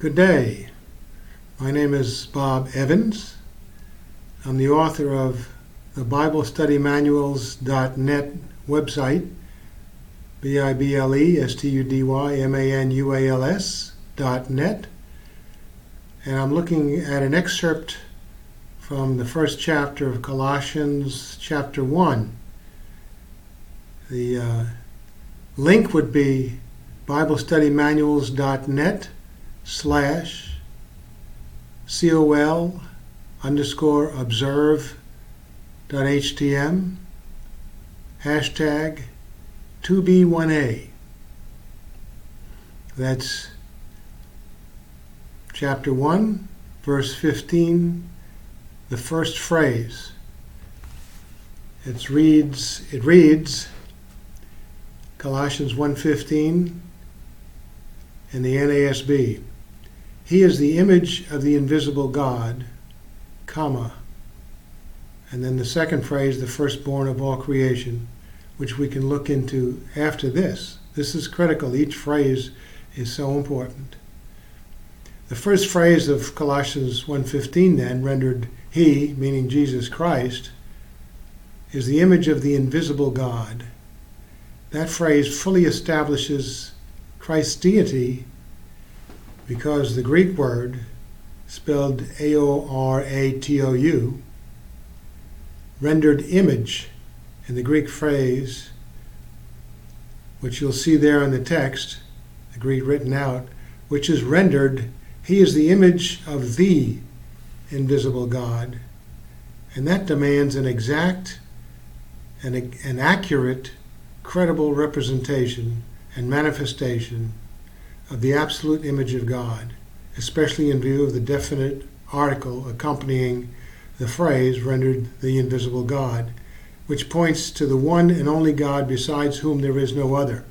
Good day. My name is Bob Evans. I'm the author of the BibleStudyManuals.net website, BibleStudyManuals.net, and I'm looking at an excerpt from the first chapter of Colossians chapter 1. The link would be BibleStudyManuals.net/col_observe.htm #2b1a. That's chapter 1, verse 15, the first phrase. It reads Colossians 1:15 in the NASB. He is the image of the invisible God, comma, and then the second phrase, the firstborn of all creation, which we can look into after this. This is critical. Each phrase is so important. The first phrase of Colossians 1:15 then, rendered he, meaning Jesus Christ, is the image of the invisible God. That phrase fully establishes Christ's deity because the Greek word, spelled aoratou, rendered image in the Greek phrase, which you'll see there in the text, the Greek written out, which is rendered, he is the image of the invisible God. And that demands an exact and an accurate, credible representation and manifestation of the absolute image of God, especially in view of the definite article accompanying the phrase rendered the invisible God, which points to the one and only God besides whom there is no other.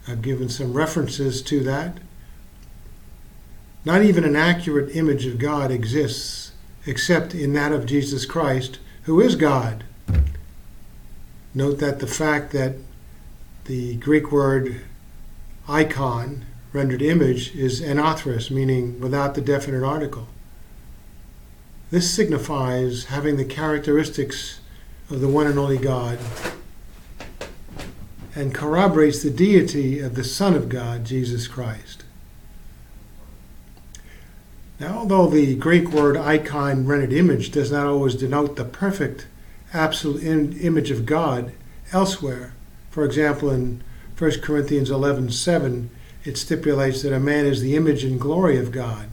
I've given some references to that. Not even an accurate image of God exists except in that of Jesus Christ, who is God. Note that the fact that the Greek word icon, rendered image, is anathrous, meaning without the definite article. This signifies having the characteristics of the one and only God and corroborates the deity of the Son of God, Jesus Christ. Now, although the Greek word icon, rendered image, does not always denote the perfect, absolute image of God elsewhere, for example, in 1 Corinthians 11:7, it stipulates that a man is the image and glory of God.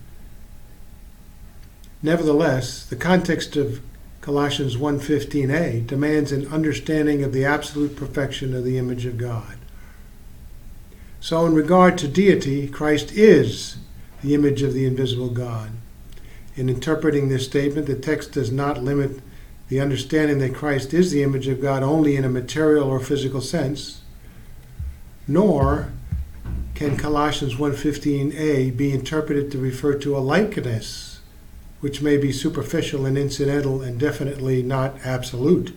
Nevertheless, the context of Colossians 1:15a demands an understanding of the absolute perfection of the image of God. So in regard to deity, Christ is the image of the invisible God. In interpreting this statement, the text does not limit the understanding that Christ is the image of God only in a material or physical sense, nor can Colossians 1:15a be interpreted to refer to a likeness, which may be superficial and incidental and definitely not absolute.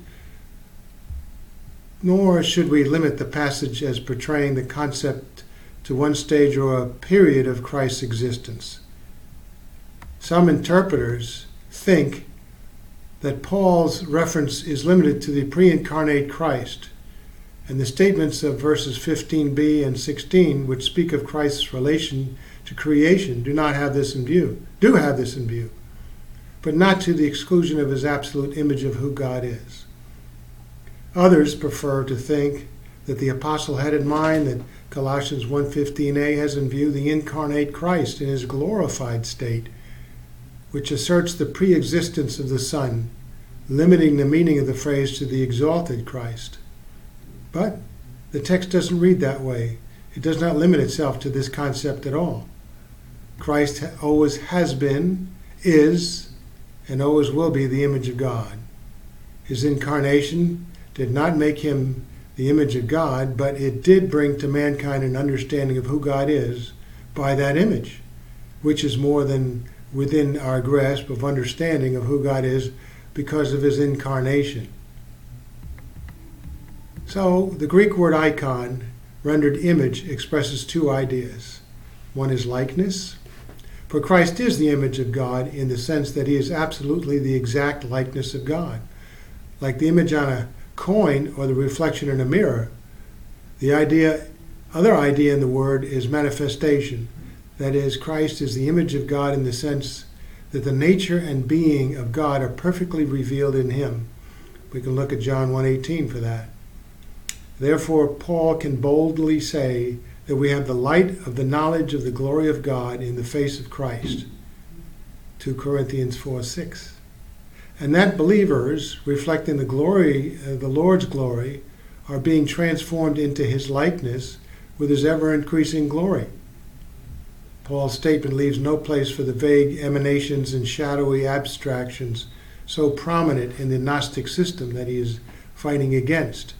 Nor should we limit the passage as portraying the concept to one stage or a period of Christ's existence. Some interpreters think that Paul's reference is limited to the pre-incarnate Christ, and the statements of verses 15b and 16, which speak of Christ's relation to creation, do have this in view, but not to the exclusion of his absolute image of who God is. Others prefer to think that the apostle had in mind that Colossians 1:15a has in view the incarnate Christ in his glorified state, which asserts the pre-existence of the Son, limiting the meaning of the phrase to the exalted Christ. But the text doesn't read that way. It does not limit itself to this concept at all. Christ always has been, is, and always will be the image of God. His incarnation did not make him the image of God, but it did bring to mankind an understanding of who God is by that image, which is more than within our grasp of understanding of who God is because of his incarnation. So the Greek word icon, rendered image, expresses two ideas. One is likeness, For Christ is the image of God in the sense that he is absolutely the exact likeness of God. Like the image on a coin or the reflection in a mirror, the other idea in the word is manifestation. That is, Christ is the image of God in the sense that the nature and being of God are perfectly revealed in him. We can look at John 1:18 for that. Therefore, Paul can boldly say that we have the light of the knowledge of the glory of God in the face of Christ. 2 Corinthians 4:6. And that believers, reflecting the glory, the Lord's glory, are being transformed into his likeness with his ever-increasing glory. Paul's statement leaves no place for the vague emanations and shadowy abstractions so prominent in the Gnostic system that he is fighting against.